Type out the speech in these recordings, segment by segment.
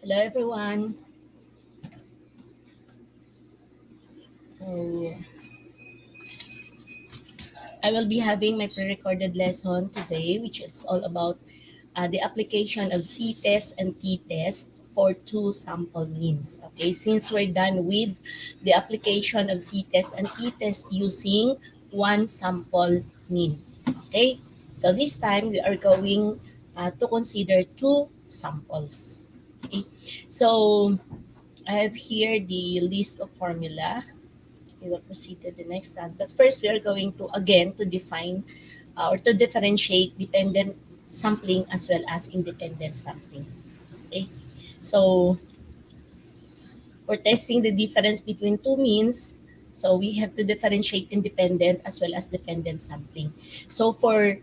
Hello everyone. So I will be having my pre-recorded lesson today, which is all about the application of C-test and T-test for two sample means. Okay, since we're done with the application of C-test and T-test using one sample mean. Okay, so this time we are going to consider two samples. Okay, so I have here the list of formula. We will proceed to the next slide. But first, we are going to again to define or to differentiate dependent sampling as well as independent sampling. Okay, so for testing the difference between two means, so we have to differentiate independent as well as dependent sampling. So for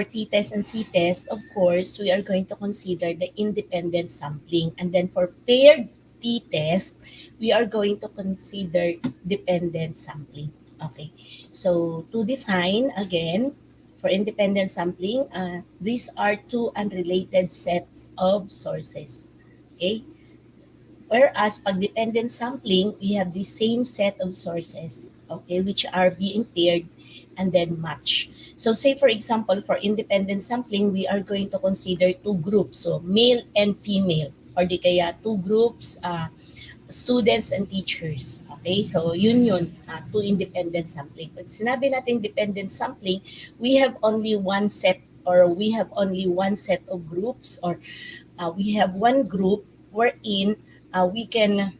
t-test and c-test, of course, we are going to consider the independent sampling, and then for paired t-test, we are going to consider dependent sampling. Okay, so to define again, for independent sampling, these are two unrelated sets of sources. Okay, whereas pag dependent sampling, we have the same set of sources, okay, which are being paired and then match. So say for example, for independent sampling, we are going to consider two groups, so male and female, or di kaya two groups, students and teachers. Okay, so two independent sampling. Pag sinabi natin dependent sampling, we have only one set, or we have only one set of groups, or we have one group wherein we can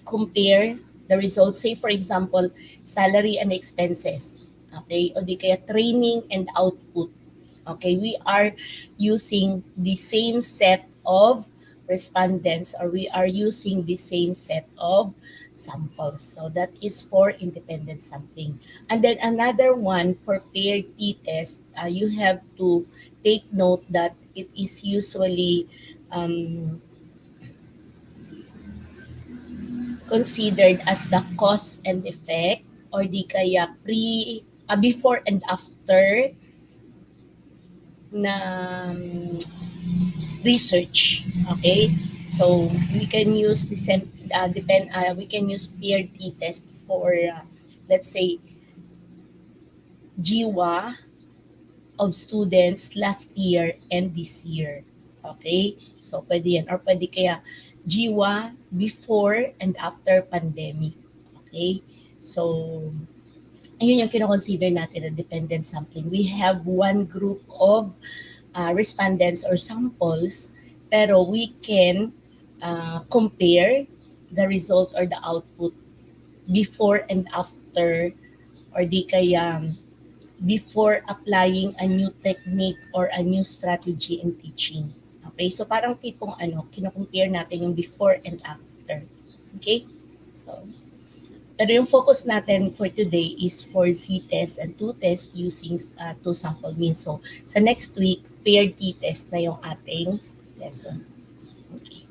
compare the results. Say for example, salary and expenses. Okay, o di kaya training and output. Okay, we are using the same set of respondents, or we are using the same set of samples. So that is for independent sampling. And then another one for paired t-test, you have to take note that it is usually considered as the cause and effect, or di kaya before and after na research. Okay, so we can use the same we can use paired t-test for let's say GWA of students last year and this year. Okay, so pwede yan, or pwede kaya GWA before and after pandemic. Okay, so yun yung kinoconsider natin na dependent sampling. We have one group of respondents or samples, pero we can compare the result or the output before and after, or di kaya before applying a new technique or a new strategy in teaching. Okay, so parang tipong kino-compare natin yung before and after. Okay, so pero yung focus natin for today is for Z-test and two-test using two sample means. So, sa next week, paired t-test na yung ating lesson. Okay.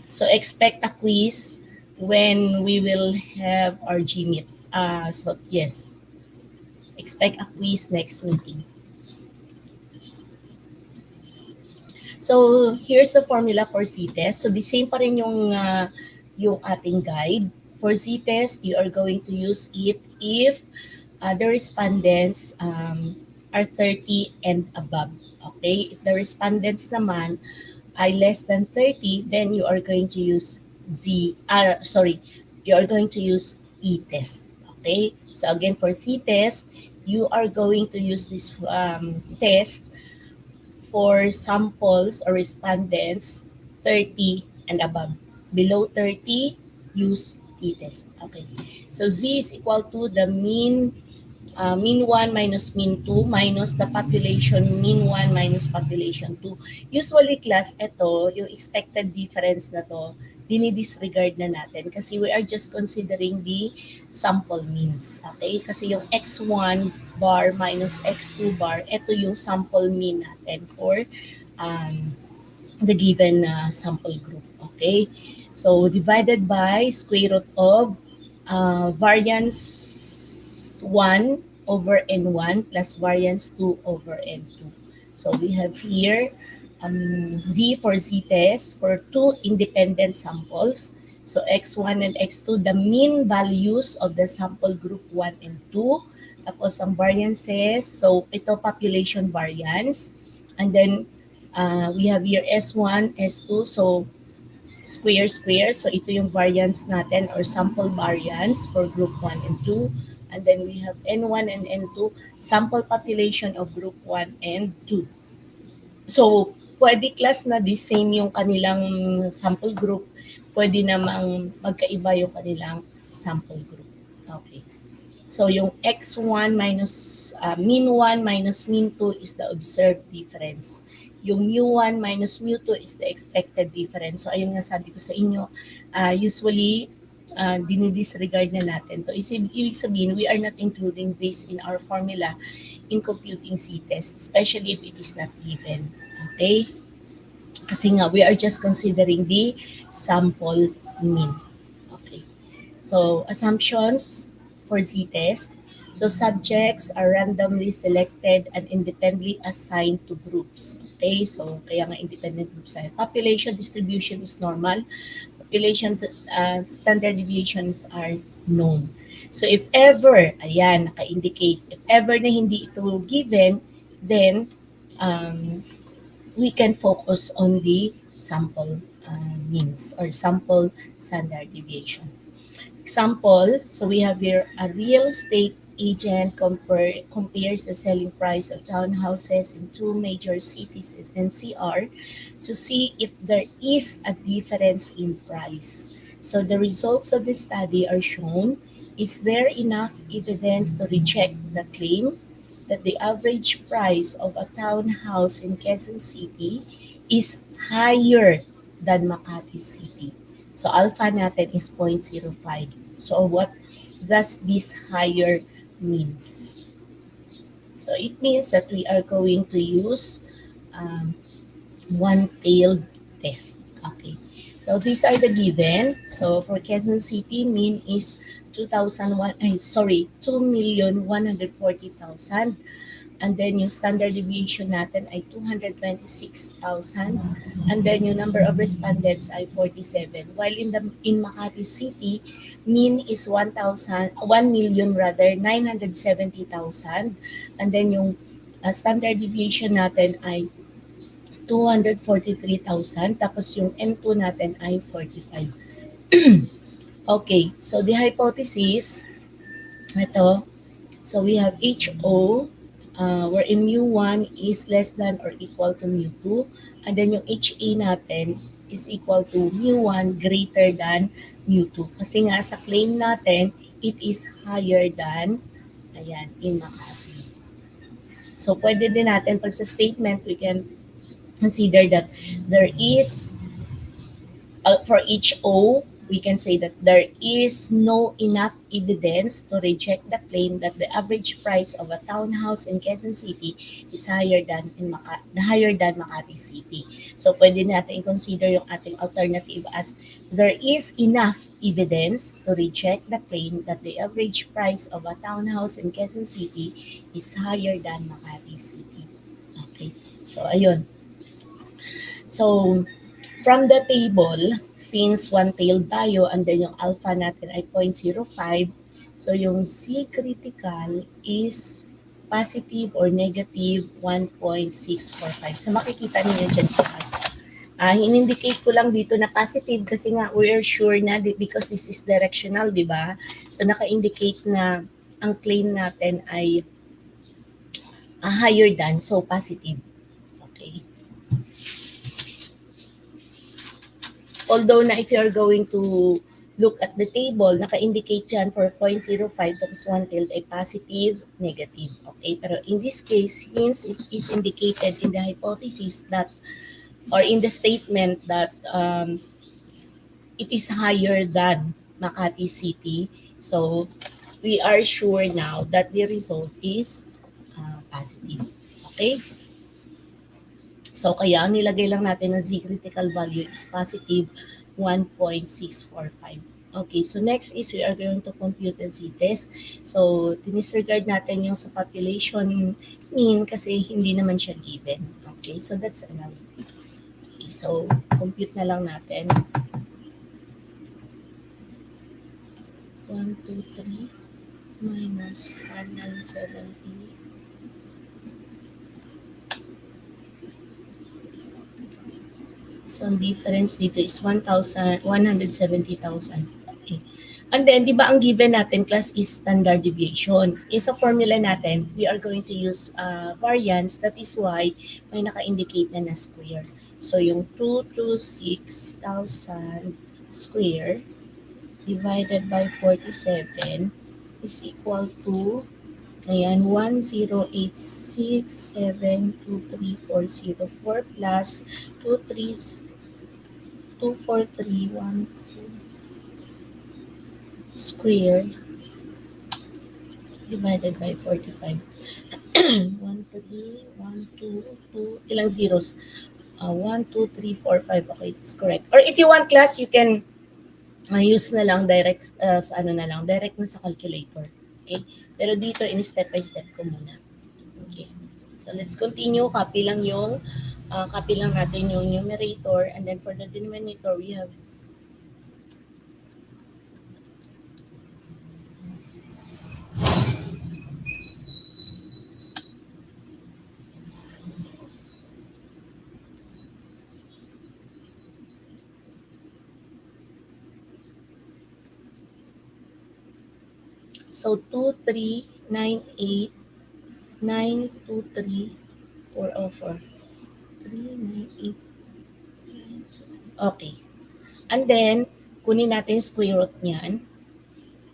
So, expect a quiz when we will have our G-Meet. So, yes. Expect a quiz next meeting. So, here's the formula for Z-test. So, the same pa rin yung ating guide. For Z-test, you are going to use it if the respondents are 30 and above. Okay? If the respondents naman ay less than 30, then you are going to use you are going to use T-test. Okay? So, again, for C-test, you are going to use this test for samples or respondents 30 and above. Below 30, use t-test. Okay. So Z is equal to the mean 1 minus mean 2 minus the population mean 1 minus population 2. Usually class, ito, yung expected difference na to, dinidisregard na natin kasi we are just considering the sample means. Okay? Kasi yung x1 bar minus x2 bar, ito yung sample mean natin for the given sample group. Okay? So, divided by square root of variance 1 over N1 plus variance 2 over N2. So we have here Z for Z-test for two independent samples. So X1 and X2, the mean values of the sample group 1 and 2. Tapos ang variances, so ito population variance. And then we have here S1, S2, so square square. So ito yung variance natin or sample variance for group 1 and 2. And then we have N1 and N2, sample population of group 1 and 2. So, pwede class na the same yung kanilang sample group, pwede namang magkaiba yung kanilang sample group. Okay. So, yung x1 minus mean 1 minus mean 2 is the observed difference. Yung mu1 minus mu2 is the expected difference. So, ayun nga sabi ko sa inyo, usually, dinidisregard na natin to. Ibig sabihin, we are not including this in our formula in computing C-test, especially if it is not given. Okay? Kasi nga, we are just considering the sample mean. Okay. So, assumptions for Z-test. So, subjects are randomly selected and independently assigned to groups. Okay, so kaya nga independent groups tayo. Population distribution is normal. Population standard deviations are known. So, if ever, ayan, naka-indicate, if ever na hindi ito given, then we can focus on the sample means or sample standard deviation. Example, so we have here a real estate agent compares the selling price of townhouses in two major cities in NCR to see if there is a difference in price. So the results of the study are shown. Is there enough evidence to reject the claim that the average price of a townhouse in Quezon City is higher than Makati City? So alpha natin is 0.05. So what does this higher means? So it means that we are going to use one-tailed test. Okay. So these are the given. So for Quezon City, mean is 2,140,000. And then yung standard deviation natin ay 226,000. And then yung number of respondents ay 47. While in Makati City, mean is 1,000, 1,000,000 rather, 970,000. And then yung standard deviation natin ay 243,000. Tapos yung N2 natin ay 45. Okay, so the hypothesis, ito, so we have HO, wherein mu1 is less than or equal to mu2. And then yung HA natin is equal to mu1 greater than mu2. Kasi nga sa claim natin, it is higher than, ayan, in Makati. So pwede din natin, pag sa statement, we can consider that there is, for each O, we can say that there is no enough evidence to reject the claim that the average price of a townhouse in Quezon City is higher than Makati City. So pwede natin consider yung ating alternative as there is enough evidence to reject the claim that the average price of a townhouse in Quezon City is higher than Makati City. Okay. So ayun. So from the table, since one-tailed tayo, and then yung alpha natin ay 0.05, so yung C critical is positive or negative 1.645. So makikita niyo dyan class. In-indicate ko lang dito na positive kasi nga we are sure na because this is directional, di ba? So naka-indicate na ang claim natin ay higher than, so positive. Okay. Although na if you're going to look at the table, naka-indicate dyan for 0.05 tapos one-tailed ay positive, negative. Okay? Pero in this case, since it is indicated in the hypothesis that, or in the statement that it is higher than Makati City, so we are sure now that the result is positive. Okay? So, kaya nilagay lang natin na Z critical value is positive 1.645. Okay, so next is we are going to compute the z-test. So, dinisregard natin yung sa population mean kasi hindi naman siya given. Okay, so that's enough. Okay, so, compute na lang natin. 1, 2, 3 minus 170. So, ang difference dito is 170,000. Okay. And then, di ba ang given natin class is standard deviation. Sa formula natin, we are going to use variance. That is why may naka-indicate na square. So, yung 226,000 square divided by 47 is equal to, ayan, 1086723,404 plus 24312 squared divided by 45. 1, 3, 1, 2, 2, ilang zeros? 1, 2, 3, 4, 5. Okay, it's correct. Or if you want class, you can use na lang direct sa ano na lang, direct na sa calculator. Okay? Pero dito, in step by step ko muna. Okay. So, let's continue. Copy lang natin yung numerator. And then for the denominator, we have so 2398923 398. Okay. And then, kunin natin square root niyan.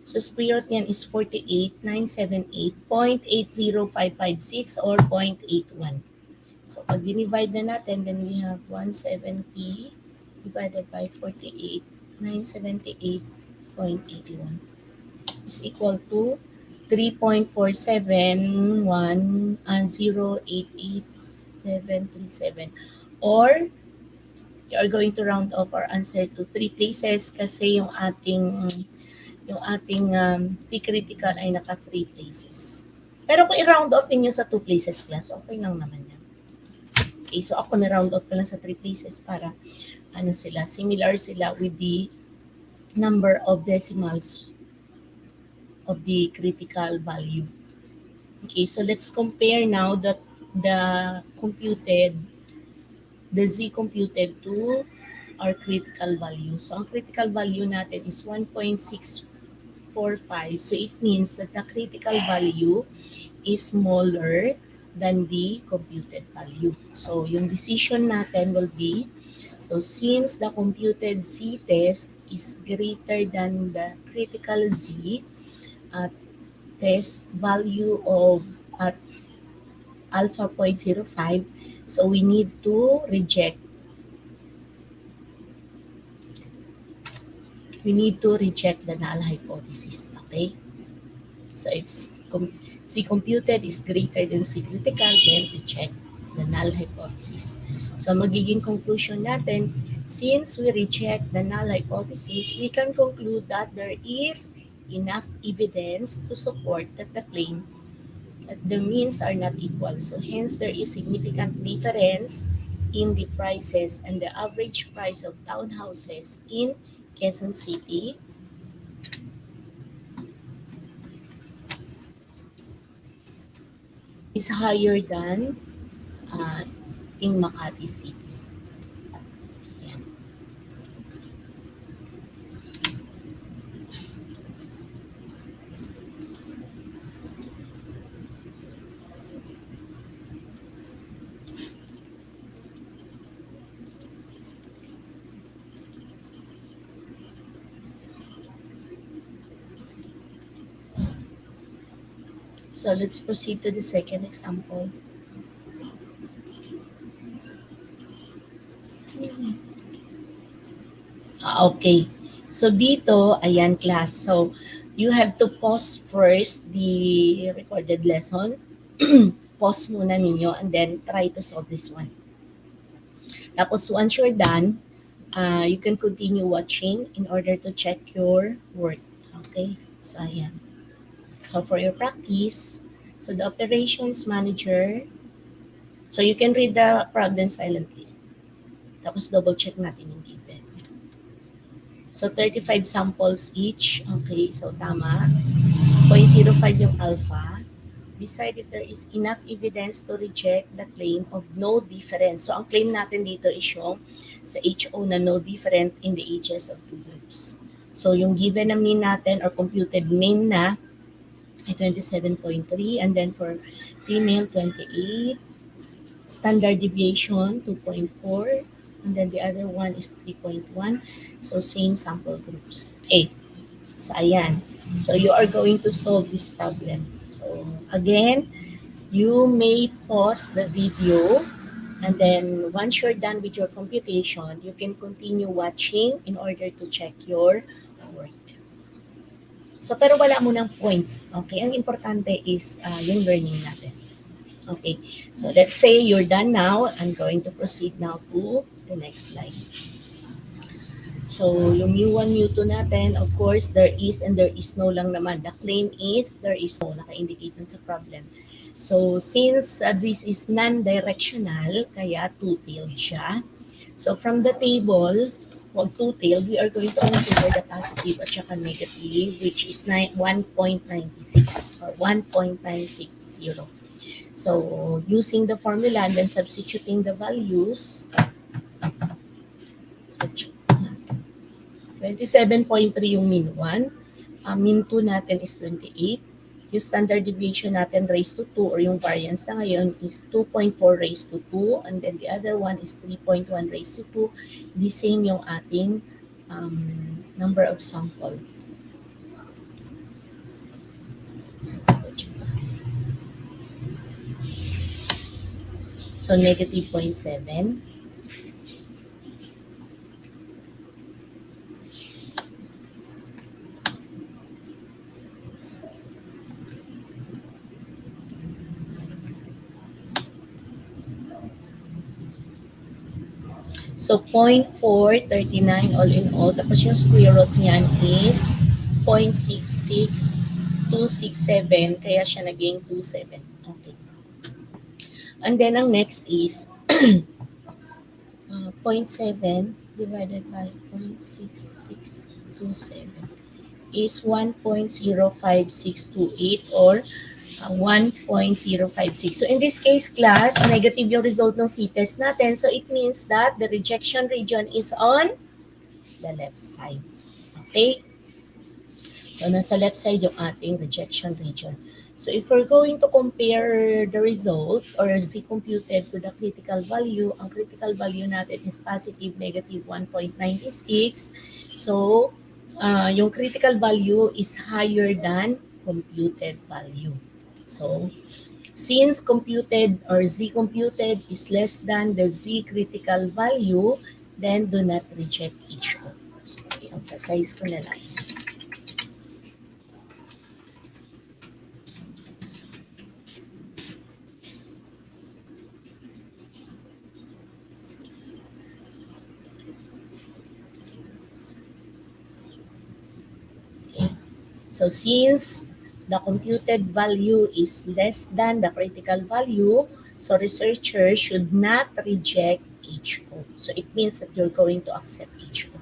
So, square root niyan is 48,978.80556 or 0.81. So, pag dinivide na natin, then we have 170 divided by 48,978.81 is equal to 3.471088737, or you are going to round off our answer to 3 places kasi yung ating P-critical ay naka 3 places. Pero kung i-round off ninyo sa 2 places class, okay lang naman yan. Okay, so ako na-round off ko lang sa 3 places para similar sila with the number of decimals of the critical value. Okay, so let's compare now the z computed to our critical value. So, ang critical value natin is 1.645. So, it means that the critical value is smaller than the computed value. So, yung decision natin will be, so since the computed z-test is greater than the critical z, test value of at alpha 0.05, so we need to reject the null hypothesis. Okay, so if C computed is greater than C critical, then reject the null hypothesis. So magiging conclusion natin, since we reject the null hypothesis, we can conclude that there is enough evidence to support that the claim that the means are not equal. So hence there is significant difference in the prices, and the average price of townhouses in Quezon City is higher than in Makati City. Yan. So let's proceed to the second example. Okay. So dito, ayan class. So you have to pause first the recorded lesson. Pause muna ninyo and then try to solve this one. Tapos once you're done, you can continue watching in order to check your work. Okay, so ayan. So for your practice, so the operations manager, so you can read the problem silently. Tapos double check natin yung given. So 35 samples each. Okay, so tama. 0.05 yung alpha. Decide if there is enough evidence to reject the claim of no difference. So ang claim natin dito is yung sa HO na no different in the ages of two groups. So yung given na mean natin or computed mean na ay 27.3, and then for female 28, standard deviation 2.4, and then the other one is 3.1. So same sample groups. A. So ayan. So you are going to solve this problem. So again, you may pause the video, and then once you're done with your computation, you can continue watching in order to check your work. So pero wala mo ng points. Okay, ang importante is yung learning natin. Okay, so let's say you're done now. I'm going to proceed now to the next slide. So, yung U1, U2 natin, of course, there is and there is no lang naman. The claim is there is no, naka-indicate dun sa problem. So, since this is non-directional, kaya two-tailed siya. So, from the table, wag two-tailed, we are going to consider the positive at saka negative, which is 1.96 or 1.960. So, using the formula and then substituting the values, so, 27.3 yung mean 1. Mean 2 natin is 28. Yung standard deviation natin raised to 2 or yung variance na ngayon is 2.4 raised to 2. And then the other one is 3.1 raised to 2. The same yung ating number of sample. So negative 0.7. So 0.439 all in all. Tapos yung square root niyan is 0.66267. Kaya siya naging 27. Okay. And then ang next is 0.7 divided by 0.6627 is 1.05628 or 1.056. So in this case, class, negative yung result ng C-test natin. So it means that the rejection region is on the left side. Okay? So nasa left side yung ating rejection region. So if we're going to compare the result or Z computed to the critical value, ang critical value natin is positive negative 1.96. So yung critical value is higher than computed value. So since computed or Z computed is less than the Z critical value, then do not reject each O. So i-emphasize ko na lang. So since the computed value is less than the critical value, so researchers should not reject HO. So it means that you're going to accept HO.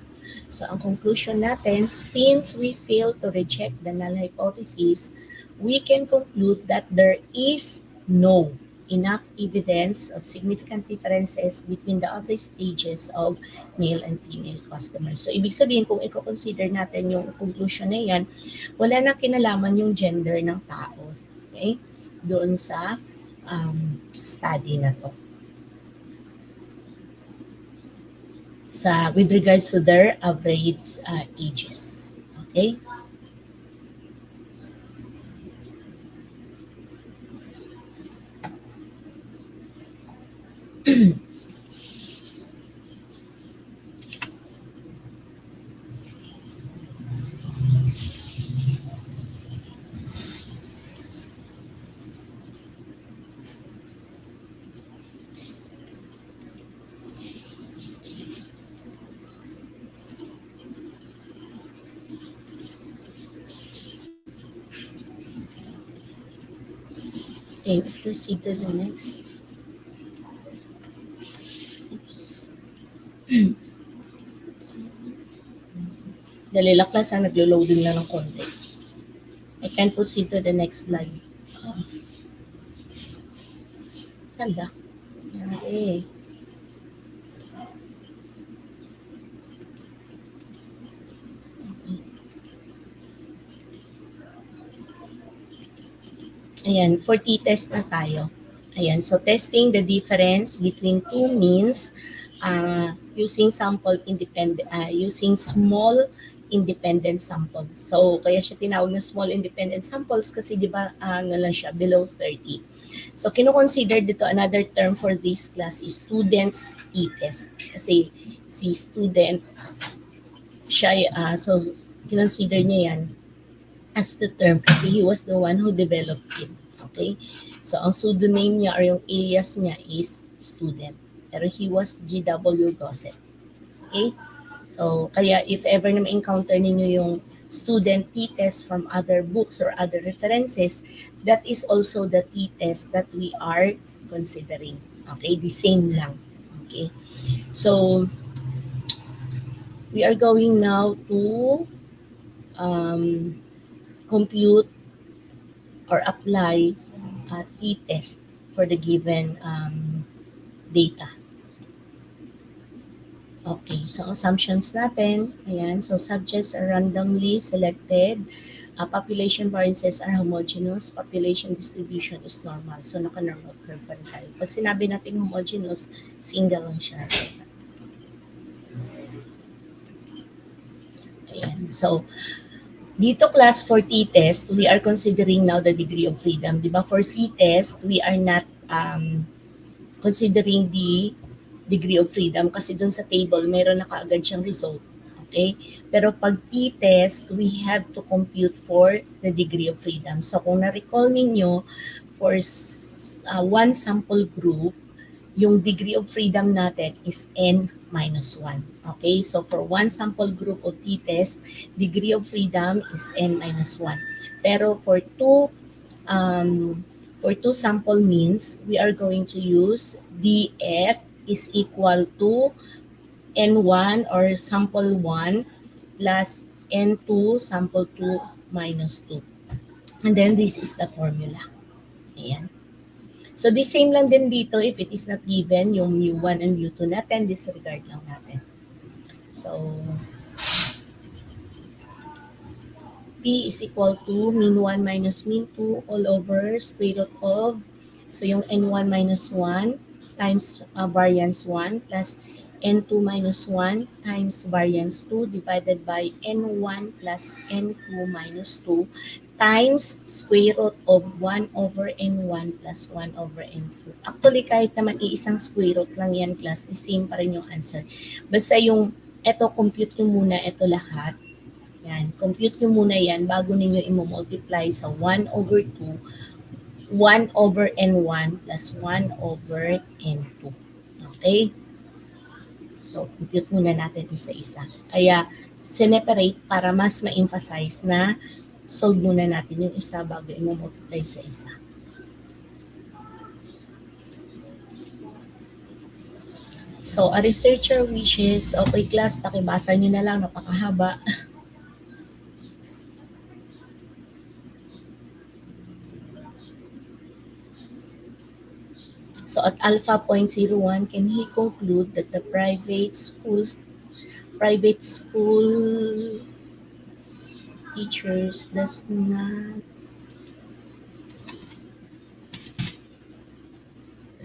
So ang conclusion natin, since we fail to reject the null hypothesis, we can conclude that there is no enough evidence of significant differences between the average ages of male and female customers. So ibig sabihin, kung i-consider natin yung conclusion na yan, wala na kinalaman yung gender ng tao. Okay? Doon sa study na to. With regards to their average ages. Okay? Okay, proceed to the next. Oops. Dali lang class, naglo-loading lang ng konti. I can proceed to the next slide. Oh, saan ba? Okay. Ayan, for t-test na tayo. Ayan, so testing the difference between two means using using small independent sample. So, kaya siya tinawag na small independent samples kasi di ba ano lang siya, below 30. So, kino-consider dito another term for this class is student's t-test. Kasi si student, siya, so, kinonsider niya yan as the term kasi he was the one who developed it. Okay? So, ang pseudonym niya or yung alias niya is student. Pero he was G.W. Gossett. Okay? So, kaya if ever na ma-encounter ninyo yung student t-test from other books or other references, that is also the t-test that we are considering. Okay? The same lang. Okay? So, we are going now to compute or apply t-test for the given data. Okay, so assumptions natin, ayan, so subjects are randomly selected, population variances are homogeneous, population distribution is normal. So naka-normal curve pa rin tayo. Pag sinabi natin homogeneous, single lang siya. Ayan, so dito class for t-test, we are considering now the degree of freedom. Di ba? For c-test, we are not considering the degree of freedom kasi dun sa table, meron na kaagad siyang result. Okay? Pero pag t-test, we have to compute for the degree of freedom. So kung na-recall ninyo, for one sample group, yung degree of freedom natin is n minus 1. Okay? So for one sample group of t-test, degree of freedom is n minus 1. Pero for two sample means, we are going to use df is equal to n1 or sample 1 plus n2 sample 2 minus 2. And then this is the formula. Ayan. So, the same lang din dito if it is not given, yung mu1 and mu2 natin, disregard lang natin. So, P is equal to mean 1 minus mean 2 all over square root of, so yung n1 minus 1 times variance 1 plus n2 minus 1 times variance 2 divided by n1 plus n2 minus 2 times square root of 1 over n1 plus 1 over n2. Actually, kahit naman iisang square root lang yan, class, the same pa rin yung answer. Basta yung, eto, compute nyo muna ito lahat. Yan, compute nyo muna yan bago ninyo i-multiply sa 1 over 2, 1 over n1 plus 1 over n2. Okay? So, compute muna natin isa-isa. Kaya, sineparate para mas ma-emphasize na solve muna natin yung isa bago i-multiply sa isa. So, a researcher wishes, okay class, pakibasa nyo na lang, napakahaba. So, at alpha 0.01, can he conclude that the private school teachers does not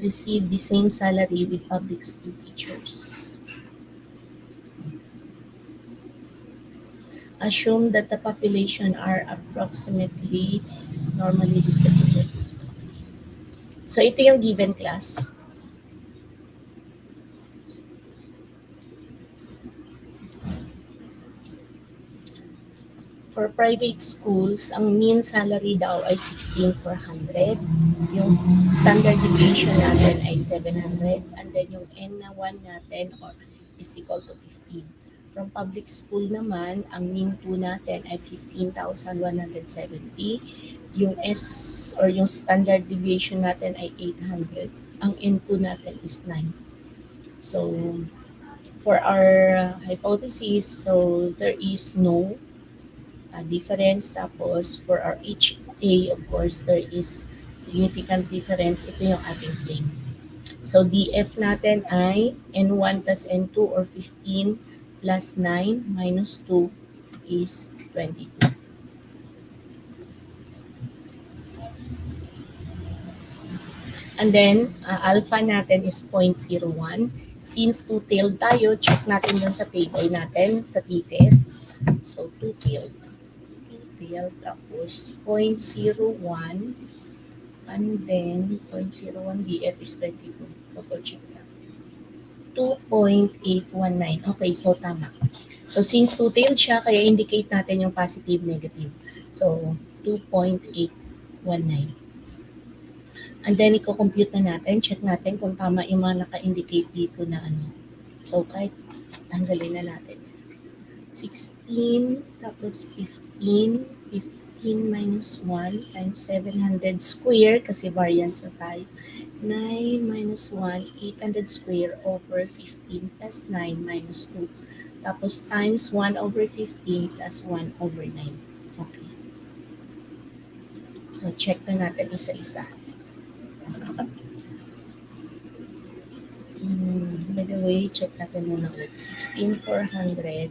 receive the same salary with public school teachers? Assume that the population are approximately normally distributed. So, ito yung given class. For private schools, ang mean salary daw ay 16 per 100. Yung standard deviation natin ay 700. And then yung N1 natin is equal to 15. From public school naman, ang mean 2 natin ay 15,170. yung S or yung standard deviation natin ay 800. Ang N2 natin is 9. So, for our hypothesis, so there is no difference. Tapos, for our HA, of course, there is significant difference. Ito yung ating claim. So, DF natin ay N1 plus N2 or 15 plus 9 minus 2 is 22. And then, alpha natin is 0.01. Since two-tailed tayo, check natin yun sa table natin, sa t-test. So, two-tailed. Two-tailed, tapos 0.01. And then, 0.01 DF is 22. Double check lang. 2.819. Okay, so tama. So, since two-tailed siya, kaya indicate natin yung positive, negative. So, 2.819. And then, i-compute na natin, check natin kung tama yung mga naka-indicate dito na ano. So, kahit tanggalin na natin. 16, tapos 15, 15 minus 1 times 700 square, kasi variance na tayo. 9 minus 1, 800 square over 15 plus 9 minus 2. Tapos times 1 over 15 plus 1 over 9. Okay. So, check na natin isa-isa. By the way, check natin muna ulit. 16,400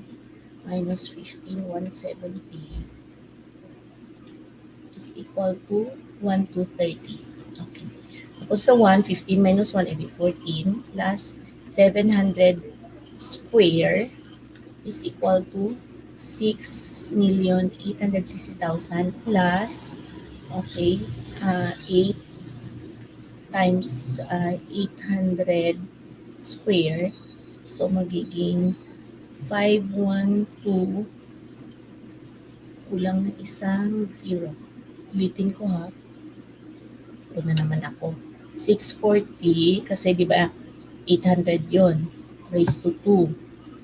minus 15,170 is equal to 1,230. Okay. Tapos sa 1, 15 minus 1, edi 14 plus 700 square is equal to 6,860,000 plus, okay, 8 times 800 square. So, magiging 512 kulang na isang 0. Ulitin ko ha. Ito na naman ako. 640 kasi di ba 800 yon raised to 2.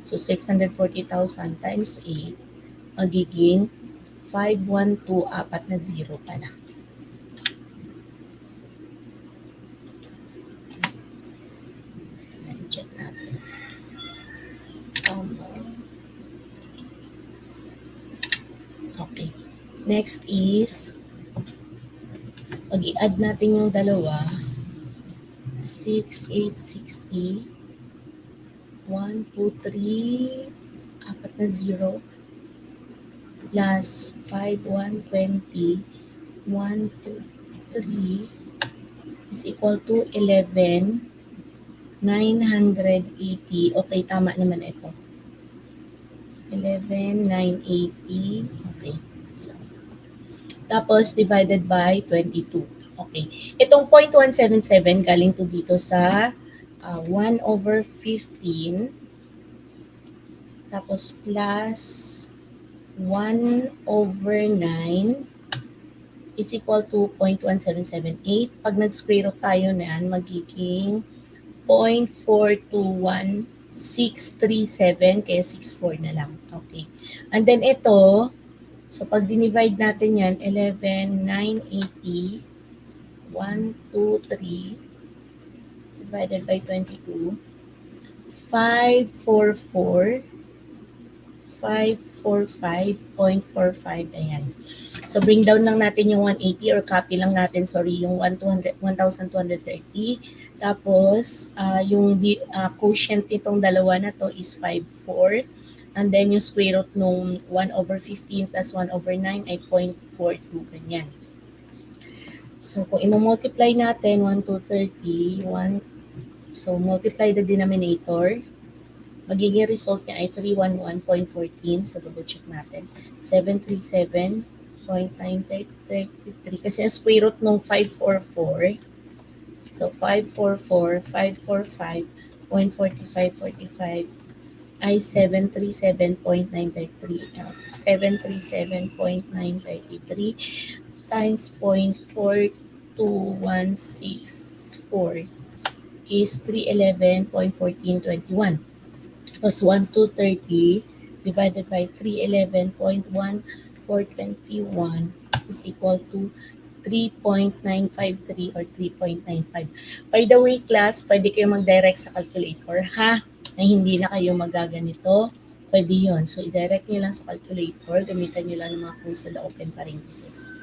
So, 640,000 times 8 magiging 512, apat na 0 pala. Check natin. Okay. Next is, pag i-add natin yung dalawa, 6,860, 1, 2, 3, apat na 0, plus 5,120, 1, 2, 3, is equal to 11,980. Okay, tama naman ito. 11,980. Okay. So, tapos, divided by 22. Okay. Itong 0.177 galing to dito sa 1 over 15. Tapos, plus 1 over 9 is equal to 0.1778. Pag nag-square root tayo na yan, magiging 0.421637, kaya 64 na lang. Okay. And then ito, so pag dinivide natin yan, 11,980, 1, 2, 3, divided by 22, 544, 545.45. Ayan. So, bring down lang natin yung 180 or copy lang natin, sorry, yung 1,230. Tapos, yung quotient nitong dalawa na to is 5,4. And then, yung square root nung 1 over 15 plus 1 over 9 ay 0.42. Ganyan. So, kung i-multiply natin, 1,230, 1, so, multiply the denominator. Magiging result niya ay 311.14. So, double check natin. 737.933. Kasi ang square root nung 544. So, 544, 545.4545 ay 737.933. 737.933 times 0.42164 is 311.1421. Plus 1,230 divided by 311.1421 is equal to 3.953 or 3.95. By the way, class, pwede kayo mag-direct sa calculator, ha? Na hindi na kayo magaganito. Pwede yun. So, i-direct nyo lang sa calculator. Gamitan nyo lang ng mga kung sa open parenthesis.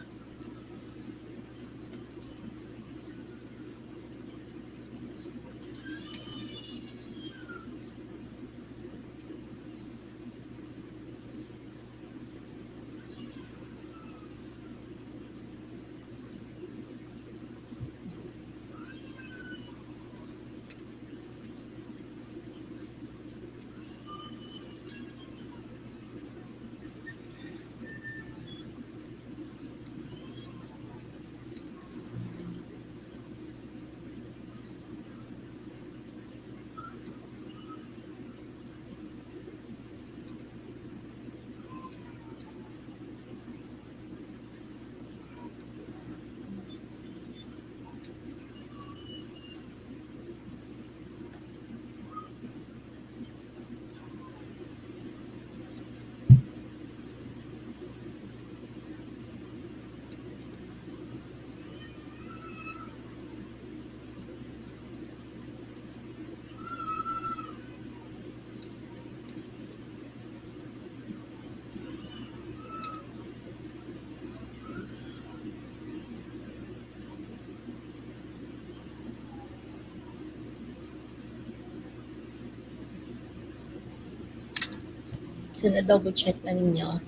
So, na-double check na ninyo.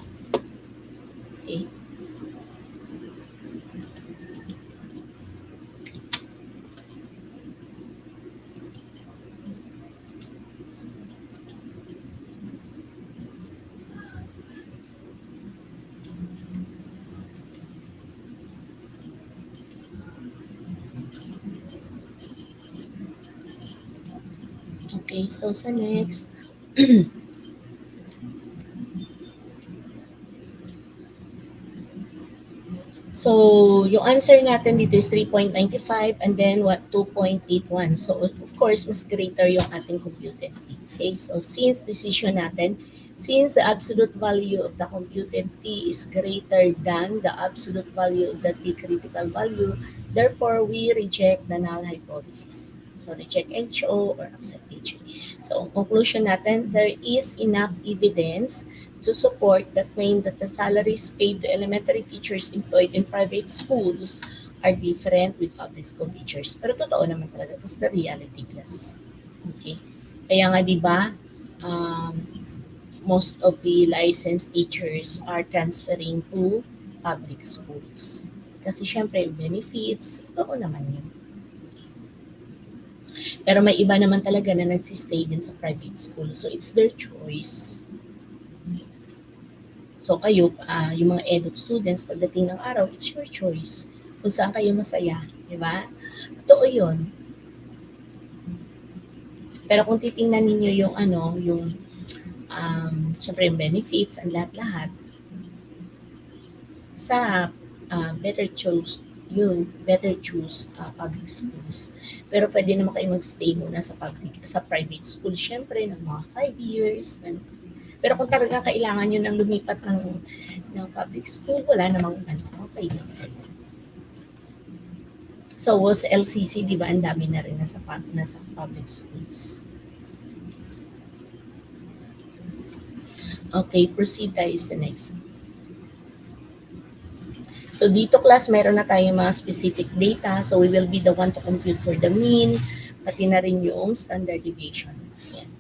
Okay. Okay, so sa next, so yung answer natin dito is 3.95 and then what, 2.81. So of course, mas greater yung ating computed t. Okay, so since decision natin, since the absolute value of the computed t is greater than the absolute value of the t critical value, therefore we reject the null hypothesis. So reject HO or accept HA. So ang conclusion natin, there is enough evidence to support the claim that the salaries paid to elementary teachers employed in private schools are different with public school teachers. Pero totoo naman talaga. That's the reality, class. Okay? Kaya nga, di ba, um, most of the licensed teachers are transferring to public schools. Kasi syempre, benefits, totoo naman yun. Pero may iba naman talaga na nagsistay din sa private school. So, it's their choice. So kayo, yung mga edu students, pagdating ng araw, it's your choice kung saan kayo masaya, di ba? Totoo yun. Pero kung titingnan ninyo yung syempre yung benefits, ang lahat-lahat, sa better choose public schools. Pero pwede naman kayo magstay muna sa private school, syempre, ng mga 5 years, pero kung talaga kailangan nyo nang lumipat ng public school, wala namang okay. So, sa LCC, di ba, ang dami na rin nasa public schools. Okay, proceed tayo sa next. So, dito class, meron na tayong mga specific data. So, we will be the one to compute for the mean, pati na rin yung standard deviation. Yan.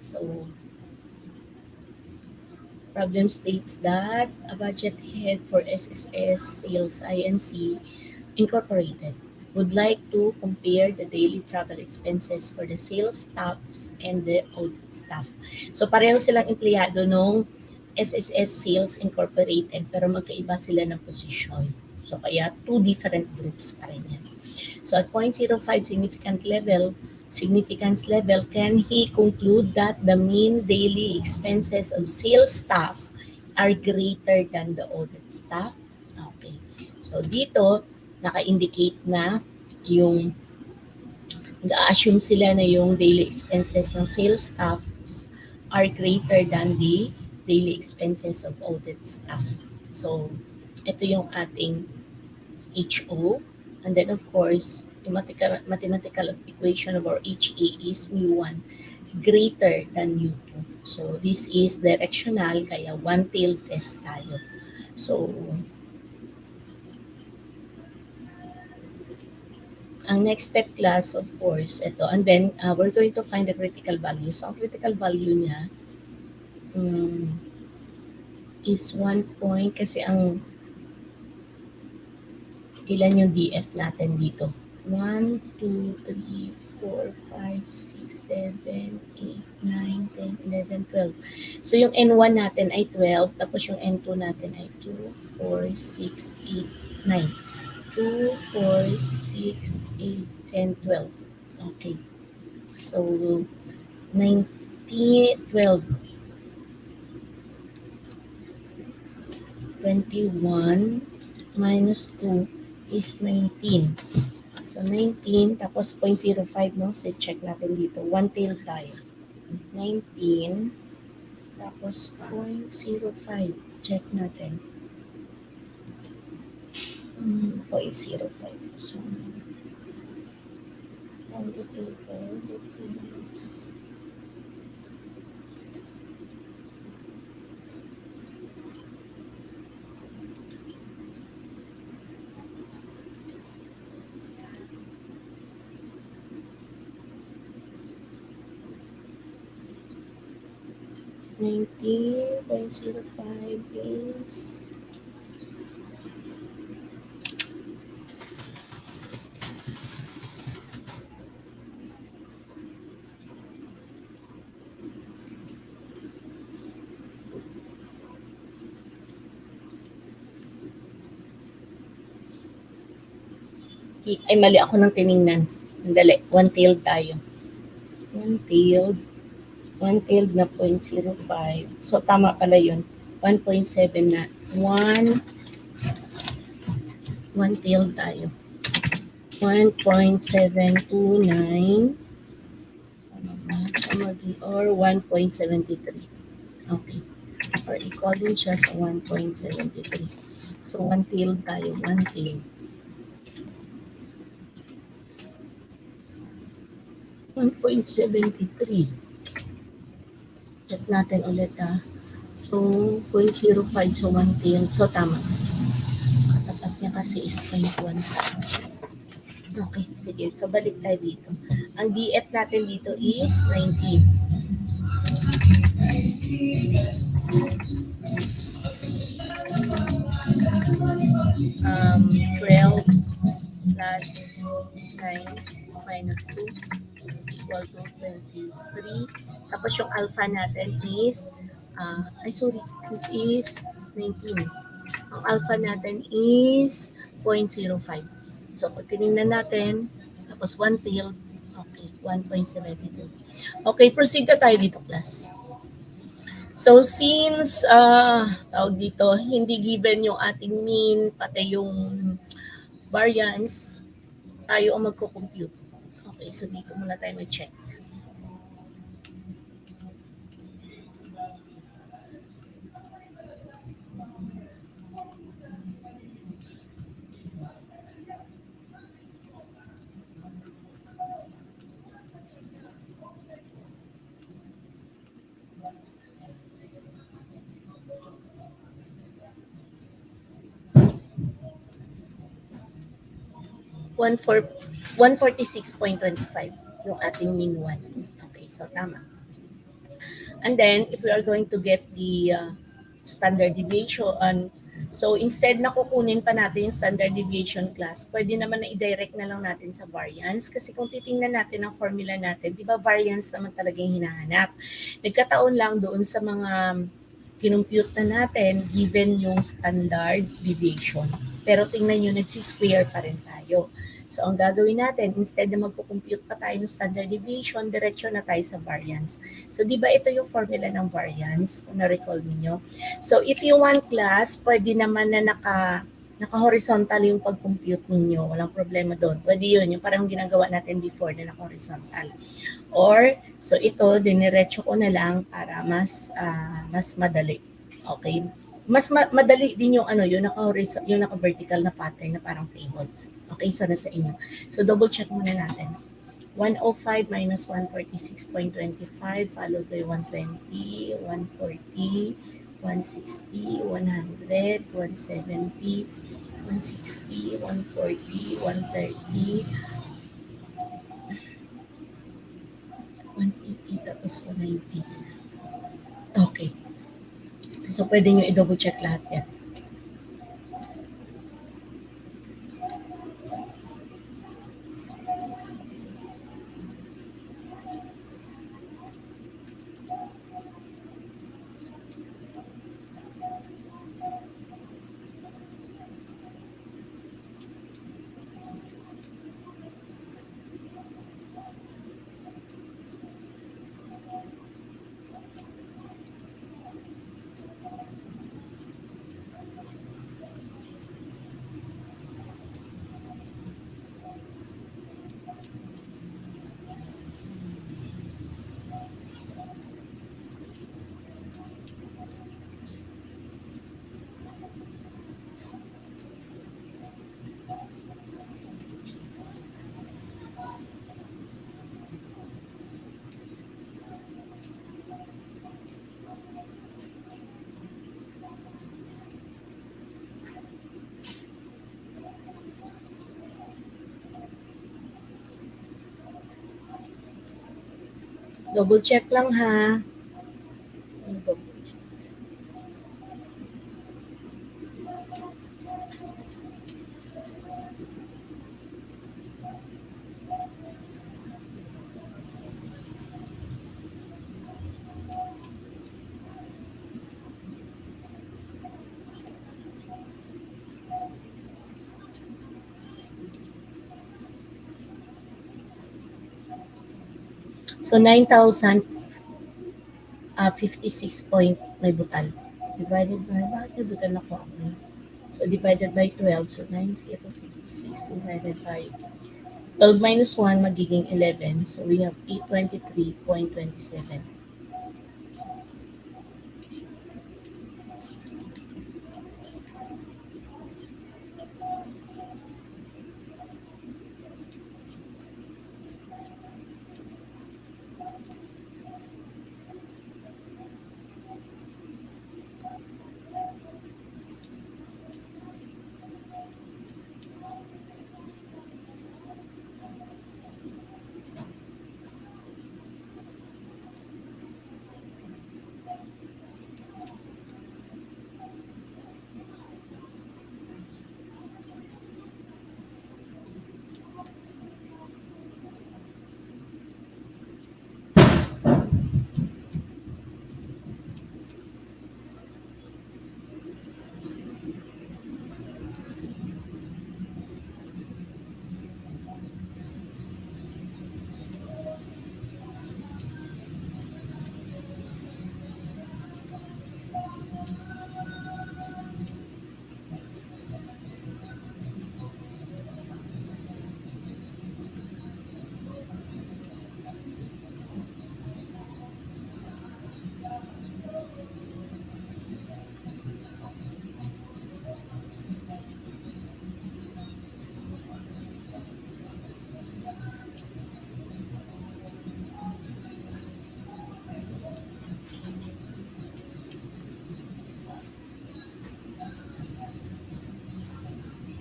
So, problem states that a budget head for SSS Sales INC Incorporated would like to compare the daily travel expenses for the sales staffs and the audit staff. So pareho silang empleyado ng SSS Sales Incorporated pero magkaiba sila ng posisyon. So kaya two different groups pa rin yan. So at 0.05 significance level, can he conclude that the mean daily expenses of sales staff are greater than the audit staff? Okay. So dito, naka-indicate na yung nag-assume sila na yung daily expenses ng sales staff are greater than the daily expenses of audit staff. So, Ito yung ating HO. And then of course, the mathematical equation of our HA is mu1 greater than mu2. So this is directional, kaya one-tailed test tayo. So, ang next step class, of course, ito. And then, we're going to find the critical value. So, ang critical value niya is 1 point kasi ang ilan yung DF natin dito? 1, 2, 3, 4, 5, 6, 7, 8, 9, 10, 11, 12. So, yung N1 natin ay 12, tapos yung N2 natin ay 2, 4, 6, 8, 9. 2, 4, 6, 8, 10, 12. Okay. So, 19, 12, 21 minus 2 is 19. So, 19, tapos 0.05, no? So, check natin dito. One-tail tayo. 19, tapos 0.05. Check natin. 0.05. So, on the table, it is 19.05 is 1. Ay, mali ako ng tiningnan. Andali, one-tailed tayo. One-tailed. One-tailed na 0.05. So, tama pala yun. 1.7 na. One-tailed tayo. 1.729 or 1.73. Okay. Or equal din siya sa 1.73. So, one-tailed tayo. One-tailed. 1.73. Check natin ulit ha. So, 0.05 so one-tailed. So, tama. Katapat niya kasi is 0.1 sa Okay, sige. So, balik tayo dito. Ang DF natin dito is 19. 12 plus 9 minus 2 is equal to 23. Tapos yung alpha natin is, this is 19. Ang alpha natin is 0.05. So, pag tinignan natin, tapos one-tailed, okay, 1.72. Okay, proceed na tayo dito, class. So, since, tawag dito, hindi given yung ating mean, pati yung variance, tayo ang magko-compute. Okay, so dito muna tayo mag-check. 146.25 yung ating mean 1. Okay, so tama. And then, if we are going to get the standard deviation, so instead na kukunin pa natin yung standard deviation class, pwede naman na i-direct na lang natin sa variance. Kasi kung titingnan natin ang formula natin, di ba variance naman talaga yung hinahanap. Nagkataon lang doon sa mga kinumpute na natin given yung standard deviation. Pero tingnan nyo, nagsisquare pa rin tayo. So, ang gagawin natin, instead na magpo-compute pa tayo ng standard deviation, diretso na tayo sa variance. So, di ba ito yung formula ng variance, kung na-recall niyo? So, if you want class, pwede naman na naka-horizontal yung pag-compute ninyo. Walang problema doon. Pwede yun, yung parang ginagawa natin before na naka-horizontal. Or, so ito, diniretso ko na lang para mas madali. Okay? Mas madali din yung ano, yung naka-vertical na pattern na parang table. Okay, so nasa inyo. So double check muna natin. 105 minus 146.25 followed by 120, 140, 160, 100, 170, 160, 140, 130, 180, tapos 190. Okay. So, pwede nyo i-double check lahat yan. Double check lang ha. Double check. So, 9,056 point may butal. Divided by, bakit may butal na ko ako? So, divided by 12. So, 9,056 divided by 12 minus 1 magiging 11. So, we have 823.27.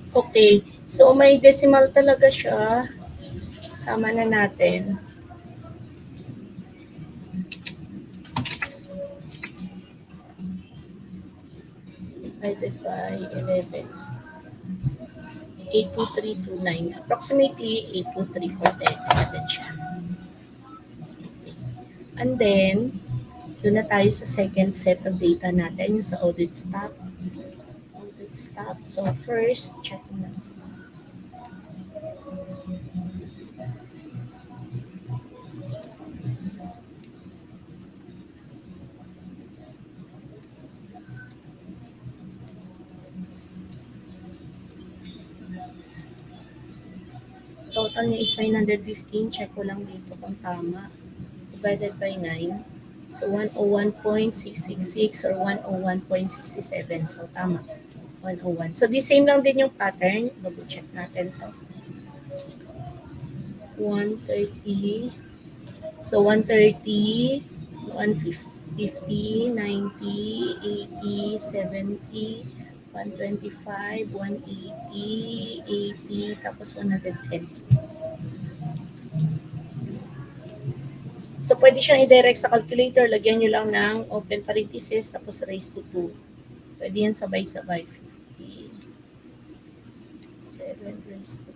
Okay. So, may decimal talaga siya. Sama na natin. Divided by 11. 82329. Approximately 82348 natin siya. And then, doon na tayo sa second set of data natin, yung sa audit stop. Audit stop. So, first, check na. Total niya is 915. Check ko lang dito kung tama. Divided by 9. So 101.666 or 101.67. So tama. 101. So the same lang din yung pattern. Double check natin to. 130. So 130, 150, 90, 80, 70, 125, 180, 80, tapos 110. So pwede siyang i-direct sa calculator. Lagyan nyo lang ng open parenthesis tapos raise to 2. Pwede yan sabay-sabay. 50, 7 raised to 2.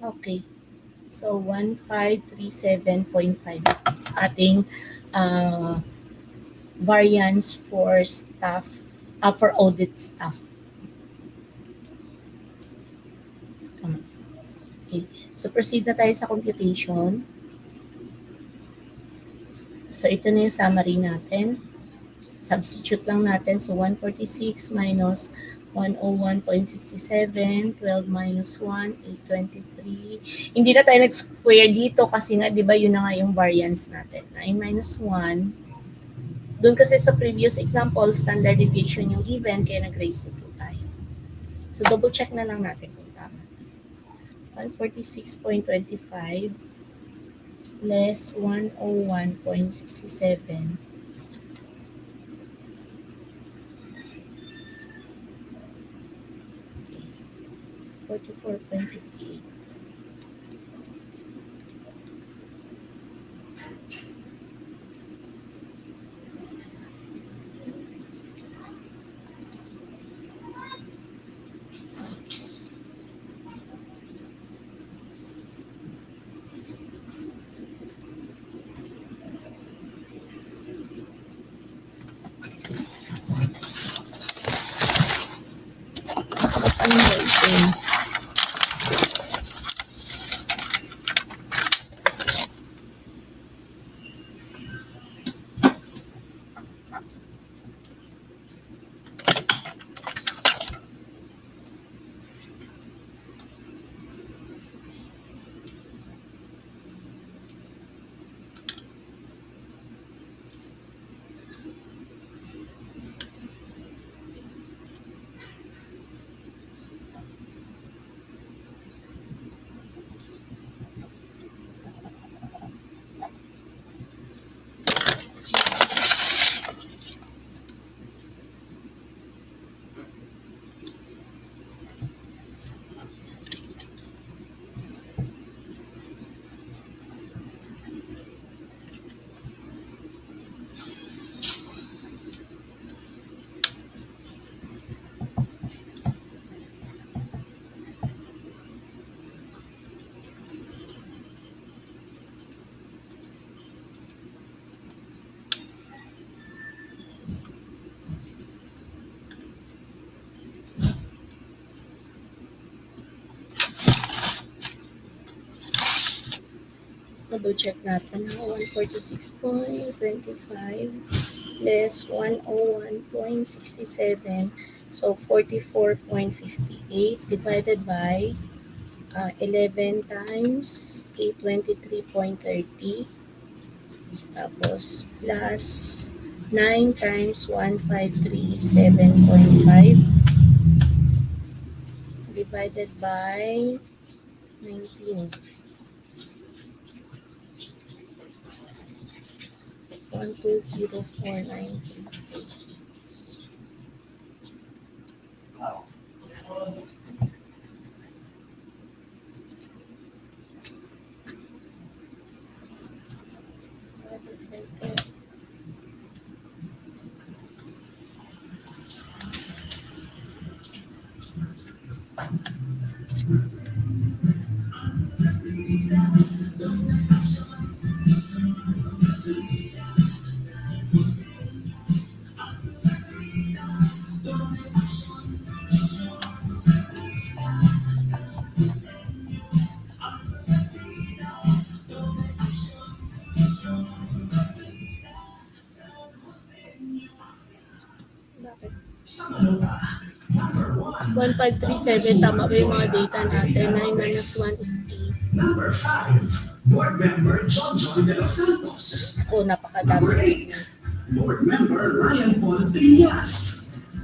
Okay. So 1537.5 ating uh, variance for staff, for audit staff. Okay. So proceed na tayo sa computation. So ito na yung summary natin. Substitute lang natin. So 146 minus 101.67, 12 minus 1, 823. Hindi na tayo nag-square dito kasi nga, di ba, yun na nga yung variance natin. 9 minus 1. Doon kasi sa previous example, standard deviation yung given, kaya nag-raise to 2 tayo. So double check na lang natin kung tama. 146.25 less 101.67. 44.58. Ano ba ito? Double check natin ha. 146.25 less 101.67. So 44.58 divided by 11 times 823.30. Tapos plus 9 times 1537.5 divided by 19. 1204936. Bakit? 1537, tama ba yung mga data natin? 9 minus 1 is 8. Number 5, Board Member John de los Santos. Ako, napakadami. Number 8, Board Member Ryan Paul Elias.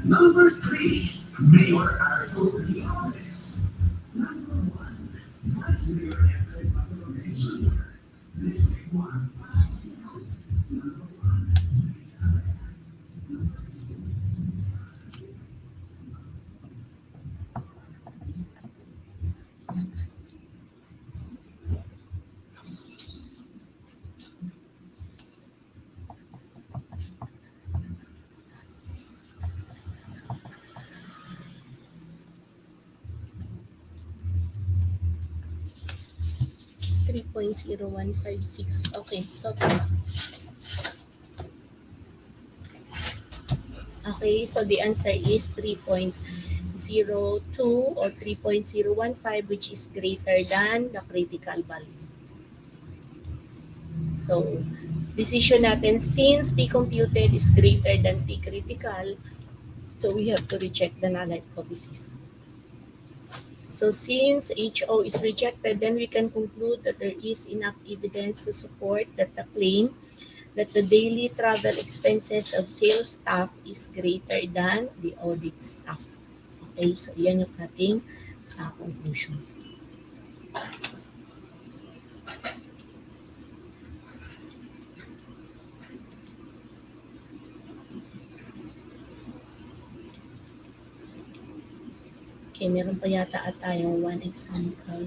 Number 3, Mayor Arthur Leones. Number 1, Vice Mayor Efren Matulogay Jr. District 1, Number 1, Isabela. Number 2, 3.0156. Okay, so tama. Okay, so the answer is 3.02 or 3.015, which is greater than the critical value. So, decision natin, since T computed is greater than T critical, so we have to reject the null hypothesis. So since HO is rejected, then we can conclude that there is enough evidence to support that the claim that the daily travel expenses of sales staff is greater than the audit staff. Okay, so yan yung ating conclusion. Okay, meron pa yata at tayong one example.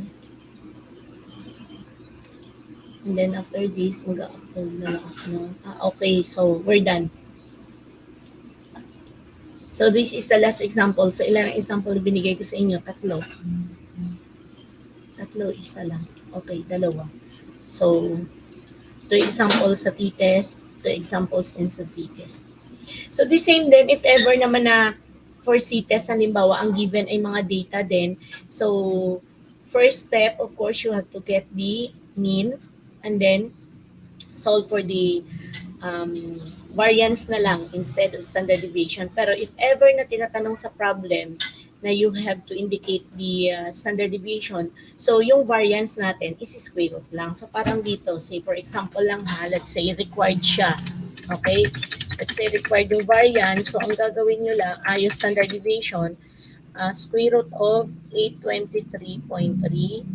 And then after this, mag-upload na lang ako. Okay, so we're done. So this is the last example. So ilan ang example na binigay ko sa inyo? Tatlo. Isa lang. Okay, dalawa. So, 2 examples sa t-test, 2 examples din sa c-test. So the same din, if ever naman na for c-test, halimbawa, ang given ay mga data din. So, first step, of course, you have to get the mean and then solve for the variance na lang instead of standard deviation. Pero if ever na tinatanong sa problem na you have to indicate the standard deviation, so yung variance natin is square root lang. So parang dito, say for example lang ha, let's say required siya. Okay? Let's say required yung variance. So ang gagawin nyo lang, yung standard deviation, square root of 823.3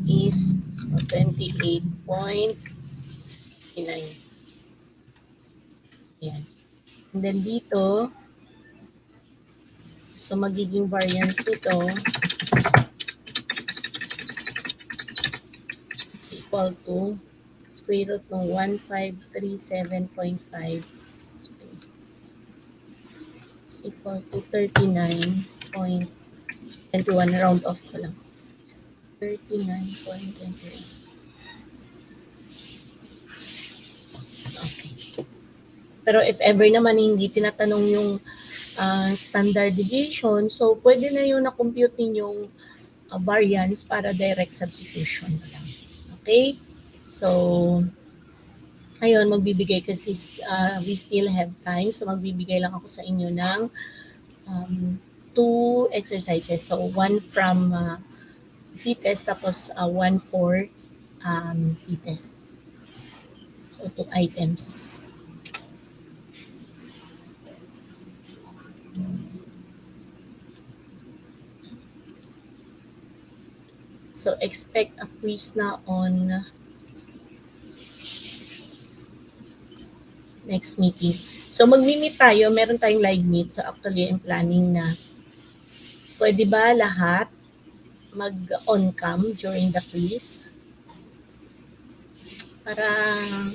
is 28.69. Yan. And then dito, so magiging variance nito is equal to square root ng 1537.5 is equal to 39.21. Round off ko lang. 39.21. Okay. Pero if ever naman hindi tinatanong yung standard deviation, so pwede na yung na-compute ninyong variance para direct substitution na lang. Okay? So, ayun, magbibigay kasi we still have time. So, magbibigay lang ako sa inyo ng 2 exercises. So, one from C-test, tapos one for P-test. So, 2 items. So expect a quiz na on next meeting. So mag-meet tayo, meron tayong live meet. So actually, I'm planning na pwede ba lahat mag-on cam during the quiz para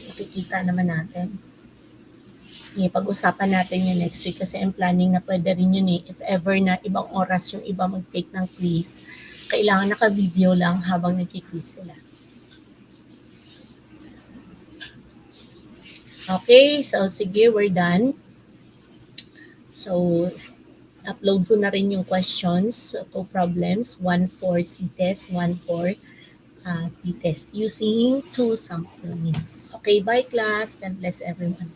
makikita naman natin. Pag-usapan natin yun next week kasi I'm planning na pwede rin yun eh. If ever na ibang oras yung iba mag-take ng quiz, kailangan naka-video lang habang nag-quiz sila. Okay, so sige, we're done. So, upload ko na rin yung questions, two problems, one for C-test, one for T-test using two sample means. Okay, bye class. God bless everyone.